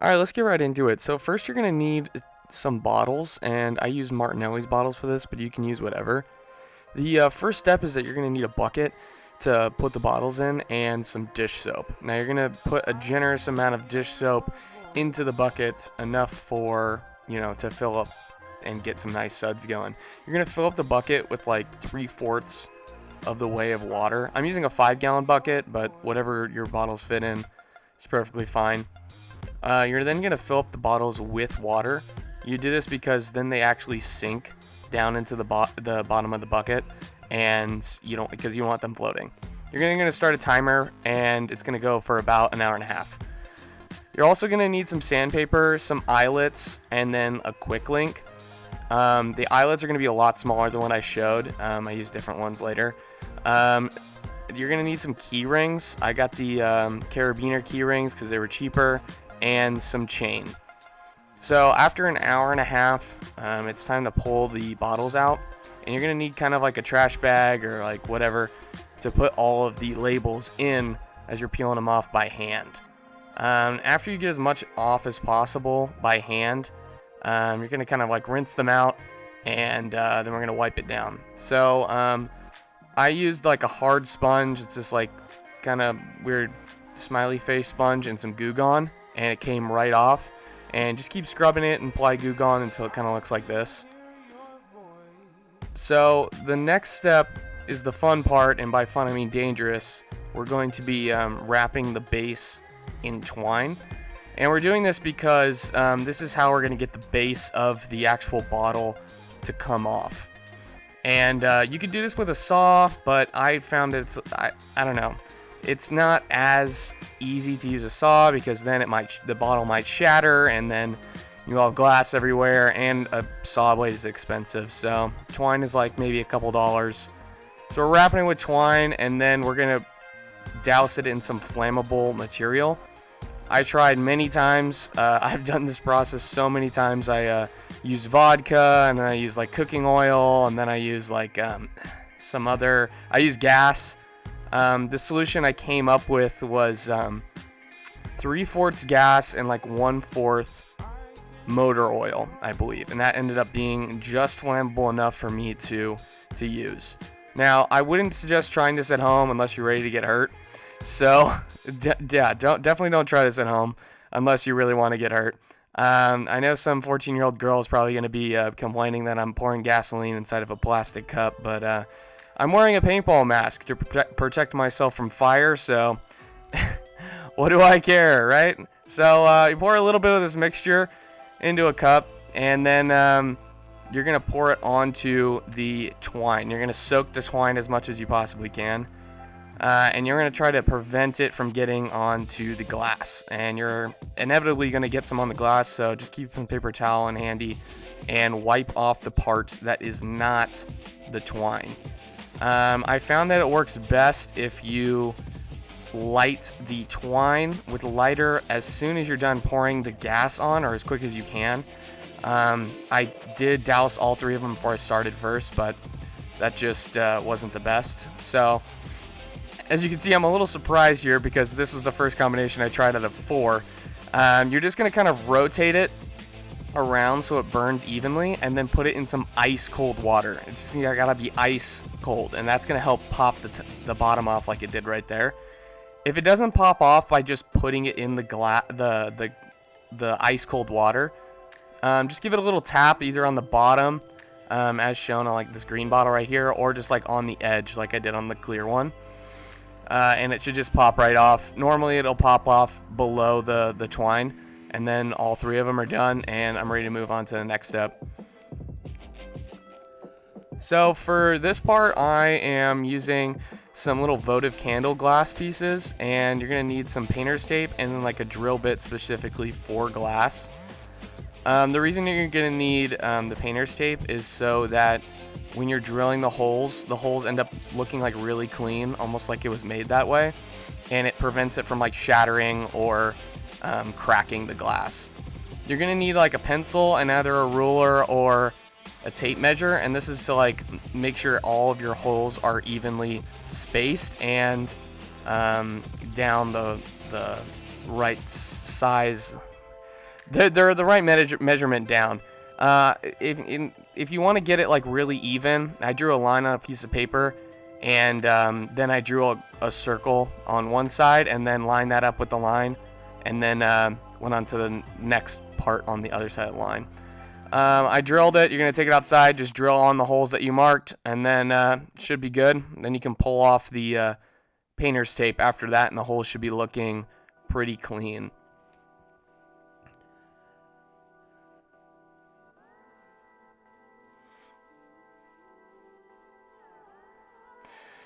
Alright, let's get right into it. So first you're going to need some bottles, and I use Martinelli's bottles for this, but you can use whatever. The first step is that you're going to need a bucket to put the bottles in and some dish soap. Now you're going to put a generous amount of dish soap into the bucket, enough for, to fill up and get some nice suds going. You're going to fill up the bucket with like 3/4 of the way of water. I'm using a 5-gallon bucket, but whatever your bottles fit in is perfectly fine. You're then going to fill up the bottles with water. You do this because then they actually sink down into the bottom of the bucket, and you don't want them floating. You're going to start a timer, and it's going to go for about an hour and a half. You're also going to need some sandpaper, some eyelets, and then a quick link. The eyelets are going to be a lot smaller than what I showed. I use different ones later. You're going to need some key rings. I got the carabiner key rings because they were cheaper, and some chain. So after an hour and a half, it's time to pull the bottles out, and you're going to need kind of like a trash bag or like whatever to put all of the labels in as you're peeling them off by hand. After you get as much off as possible by hand, you're going to kind of like rinse them out, and then we're going to wipe it down. So I used like a hard sponge. It's just like kind of weird smiley face sponge and some Goo Gone, and it came right off. And just keep scrubbing it and apply Goo Gone until it kind of looks like this. So the next step is the fun part, and by fun I mean dangerous. We're going to be wrapping the base in twine. And we're doing this because this is how we're going to get the base of the actual bottle to come off. And you could do this with a saw, but I found I don't know. It's not as easy to use a saw because then the bottle might shatter, and then you'll have glass everywhere, and a saw blade is expensive. So twine is like maybe a couple dollars. So we're wrapping it with twine, and then we're gonna douse it in some flammable material. I tried many times. I've done this process so many times. I use vodka, and then I use like cooking oil, and then I use like I use gas. The solution I came up with was 3/4 gas and like 1/4 motor oil, I believe, and that ended up being just flammable enough for me to use. Now, I wouldn't suggest trying this at home unless you're ready to get hurt. So, definitely don't try this at home unless you really want to get hurt. I know some 14-year-old girl is probably going to be complaining that I'm pouring gasoline inside of a plastic cup, but I'm wearing a paintball mask to protect myself from fire, so what do I care, right? So you pour a little bit of this mixture into a cup, and then you're going to pour it onto the twine. You're going to soak the twine as much as you possibly can, and you're going to try to prevent it from getting onto the glass. And you're inevitably going to get some on the glass, so just keep some paper towel on handy and wipe off the part that is not the twine. I found that it works best if you light the twine with lighter as soon as you're done pouring the gas on, or as quick as you can. I did douse all 3 of them before I started first, but that just wasn't the best. So as you can see, I'm a little surprised here because this was the first combination I tried out of 4. You're just going to kind of rotate it around so it burns evenly, and then put it in some ice cold water. It's just gotta be ice cold, and that's gonna help pop the bottom off like it did right there. If it doesn't pop off by just putting it in the ice cold water, just give it a little tap either on the bottom, as shown on like this green bottle right here, or just like on the edge like I did on the clear one, and it should just pop right off. Normally it'll pop off below the twine, and then all 3 of them are done, and I'm ready to move on to the next step. So for this part, I am using some little votive candle glass pieces, and you're going to need some painter's tape and then like a drill bit specifically for glass. The reason you're going to need the painter's tape is so that when you're drilling the holes end up looking like really clean, almost like it was made that way, and it prevents it from like shattering or cracking the glass. You're gonna need like a pencil and either a ruler or a tape measure, and this is to like make sure all of your holes are evenly spaced and down the right size They're the right measurement down. If you want to get it like really even, I drew a line on a piece of paper, and then I drew a circle on one side, and then lined that up with the line, and then went on to the next part on the other side of the line. I drilled it. You're going to take it outside, just drill on the holes that you marked, and then should be good. Then you can pull off the painter's tape after that, and the holes should be looking pretty clean.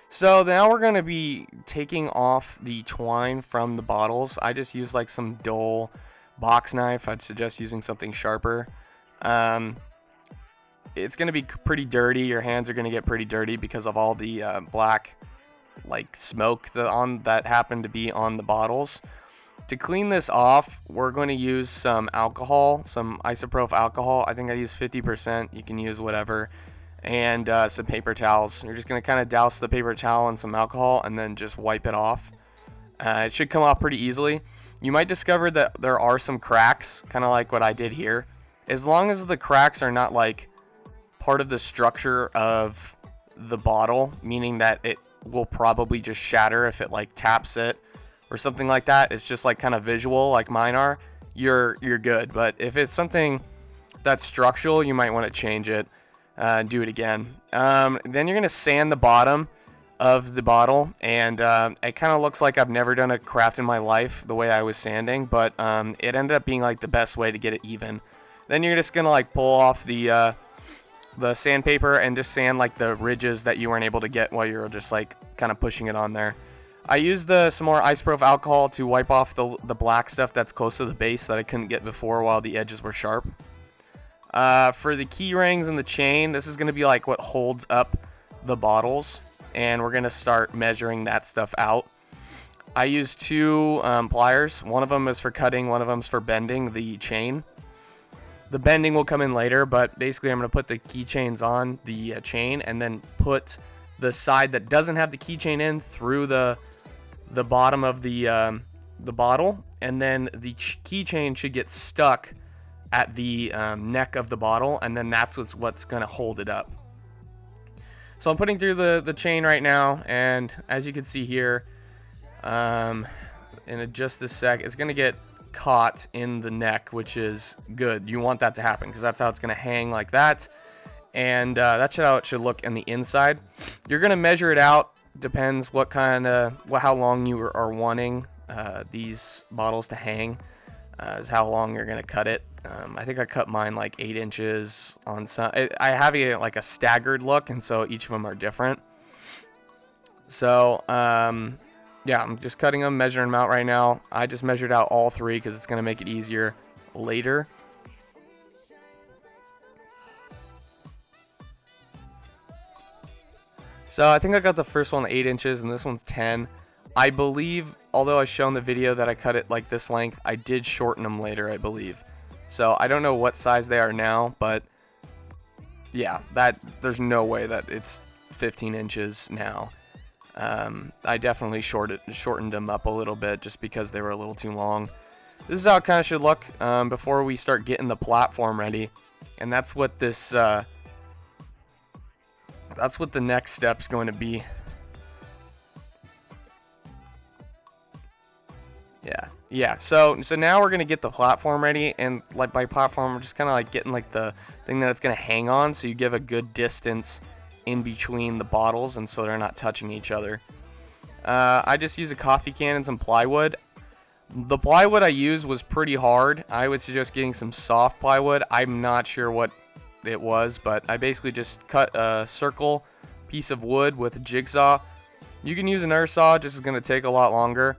So now we're going to be taking off the twine from the bottles. I just use like some dull box knife. I'd suggest using something sharper. It's going to be pretty dirty. Your hands are going to get pretty dirty because of all the black like smoke that happened to be on the bottles. To clean this off, we're going to use some alcohol, some isopropyl alcohol. I think I use 50%. You can use whatever. And some paper towels. You're just going to kind of douse the paper towel in some alcohol and then just wipe it off. It should come off pretty easily. You might discover that there are some cracks, kind of like what I did here. As long as the cracks are not like part of the structure of the bottle, meaning that it will probably just shatter if it like taps it or something like that. It's just like kind of visual like mine are. You're good. But if it's something that's structural, you might want to change it. Do it again. Then you're going to sand the bottom of the bottle, and it kind of looks like I've never done a craft in my life the way I was sanding, but it ended up being like the best way to get it even. Then you're just going to like pull off the sandpaper and just sand like the ridges that you weren't able to get while you were just like kind of pushing it on there. I used some more isopropyl alcohol to wipe off the black stuff that's close to the base that I couldn't get before while the edges were sharp. For the key rings and the chain, this is going to be like what holds up the bottles, and we're going to start measuring that stuff out. I used two pliers. One of them is for cutting, one of them is for bending the chain. The bending will come in later, but basically I'm going to put the keychains on the chain and then put the side that doesn't have the keychain in through the bottom of the bottle, and then the keychain should get stuck at the neck of the bottle, and then that's what's going to hold it up. So I'm putting through the chain right now, and as you can see here, in just a sec, it's going to get caught in the neck, which is good. You want that to happen because that's how it's going to hang like that, and that's how it should look in the inside. You're going to measure it out. Depends how long you are wanting these bottles to hang, is how long you're going to cut it. I think I cut mine like 8 inches on some. I have like a staggered look, and so each of them are different. So yeah, I'm just cutting them, measuring them out right now. I just measured out all 3 because it's going to make it easier later. So I think I got the first one 8 inches, and this one's 10. I believe, although I shown the video that I cut it like this length, I did shorten them later, I believe. So I don't know what size they are now, but yeah, there's no way that it's 15 inches now. I definitely shortened them up a little bit just because they were a little too long. This is how it kind of should look before we start getting the platform ready, and that's what this that's what the next step's going to be. Yeah. So now we're gonna get the platform ready, and like by platform, we're just kind of like getting like the thing that it's gonna hang on, so you give a good distance in between the bottles, and so they're not touching each other. I just use a coffee can and some plywood. The plywood I used was pretty hard. I would suggest getting some soft plywood. I'm not sure what it was, but I basically just cut a circle piece of wood with a jigsaw. You can use an earth saw, just is gonna take a lot longer.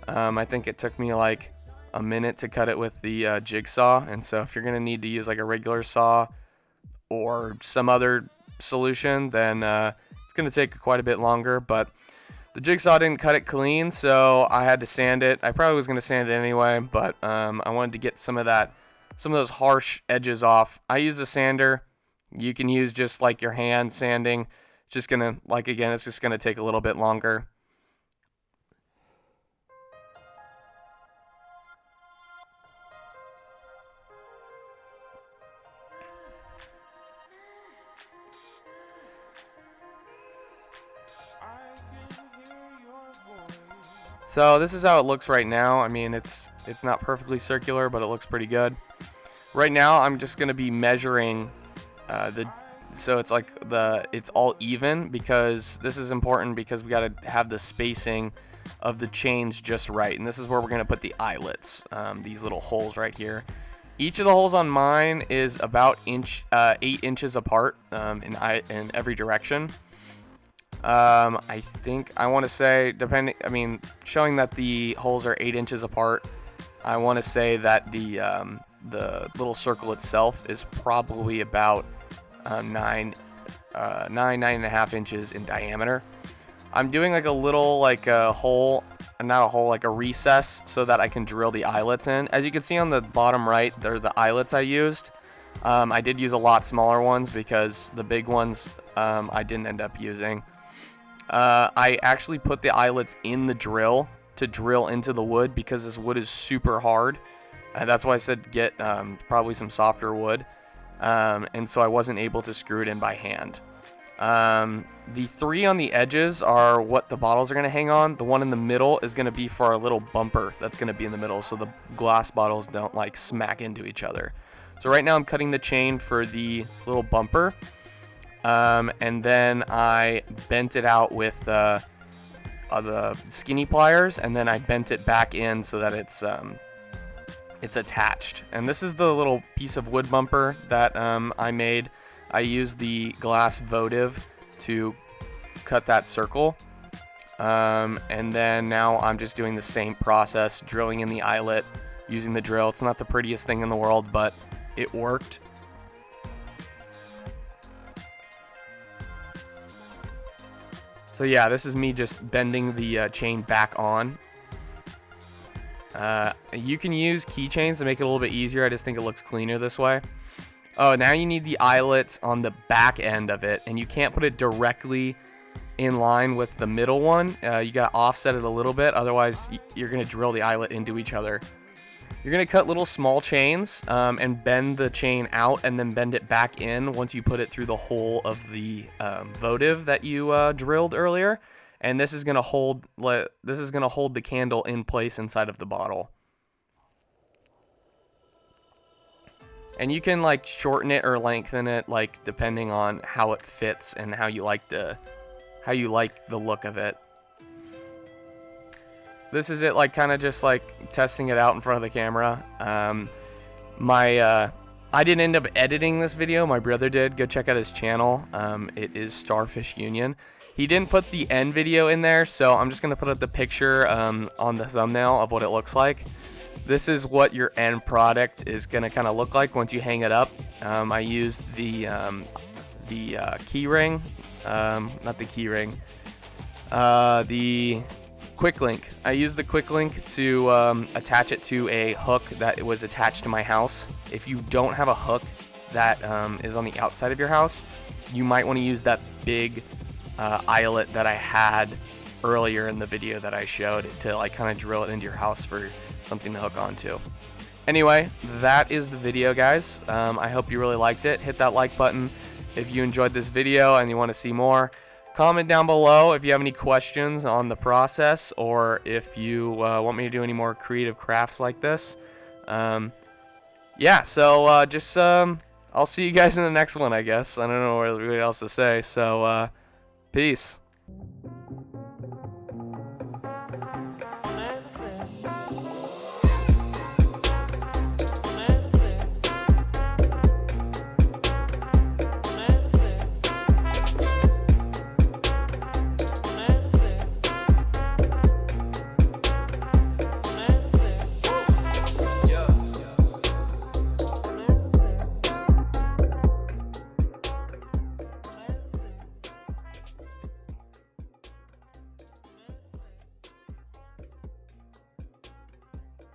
I think it took me like a minute to cut it with the jigsaw, and so if you're going to need to use like a regular saw or some other solution, then it's going to take quite a bit longer, but the jigsaw didn't cut it clean, so I had to sand it. I probably was going to sand it anyway, but I wanted to get some of those harsh edges off. I use a sander. You can use just like your hand sanding. It's just going to, like again, it's just going to take a little bit longer. So this is how it looks right now. I mean, it's not perfectly circular, but it looks pretty good. Right now, I'm just gonna be measuring so it's like it's all even, because this is important because we gotta have the spacing of the chains just right. And this is where we're gonna put the eyelets, these little holes right here. Each of the holes on mine is about 8 inches apart in every direction. I think I want to say, showing that the holes are 8 inches apart, I want to say that the little circle itself is probably about 9.5 inches in diameter. I'm doing like a little hole, not a hole, like a recess, so that I can drill the eyelets in. As you can see on the bottom right, they're the eyelets I used. I did use a lot smaller ones because the big ones I didn't end up using. I actually put the eyelets in the drill to drill into the wood because this wood is super hard. That's why I said get probably some softer wood. And so I wasn't able to screw it in by hand. The 3 on the edges are what the bottles are going to hang on. The one in the middle is going to be for our little bumper that's going to be in the middle, so the glass bottles don't like smack into each other. So right now I'm cutting the chain for the little bumper, and then I bent it out with the skinny pliers, and then I bent it back in so that it's attached. And this is the little piece of wood bumper that I made. I used the glass votive to cut that circle. And then now I'm just doing the same process, drilling in the eyelet using the drill. It's not the prettiest thing in the world, but it worked. So yeah, this is me just bending the chain back on. You can use keychains to make it a little bit easier. I just think it looks cleaner this way. Oh, now you need the eyelets on the back end of it, and you can't put it directly in line with the middle one. You gotta offset it a little bit, otherwise you're gonna drill the eyelet into each other. You're gonna cut little small chains and bend the chain out, and then bend it back in once you put it through the hole of the votive that you drilled earlier. And this is gonna hold the candle in place inside of the bottle. And you can like shorten it or lengthen it, like depending on how it fits and how you like the look of it. This is it, like kind of just like testing it out in front of the camera. I didn't end up editing this video. My brother did. Go check out his channel. It is Starfish Union. He didn't put the end video in there, so I'm just gonna put up the picture on the thumbnail of what it looks like. This is what your end product is gonna kind of look like once you hang it up. I used the key ring, not the key ring, the quick link. I used the quick link to attach it to a hook that was attached to my house. If you don't have a hook that is on the outside of your house, you might want to use that big eyelet that I had earlier in the video that I showed to like kind of drill it into your house for something to hook onto. Anyway, that is the video, guys. I hope you really liked it. Hit that like button if you enjoyed this video and you want to see more. Comment down below if you have any questions on the process, or if you want me to do any more creative crafts like this. Yeah, so I'll see you guys in the next one, I guess. I don't know what else to say, so peace.